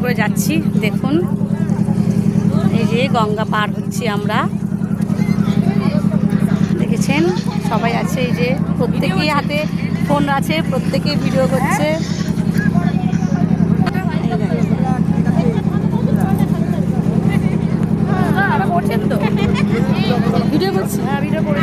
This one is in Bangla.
করে যাচ্ছি। দেখুন এই যে গঙ্গা পার হচ্ছি আমরা, দেখেছেন সবাই আছে, এই যে প্রত্যেকেই হাতে ফোন আছে, প্রত্যেকেই ভিডিও করছে। করছেন তো ভিডিও করছি, হ্যাঁ ভিডিও করে।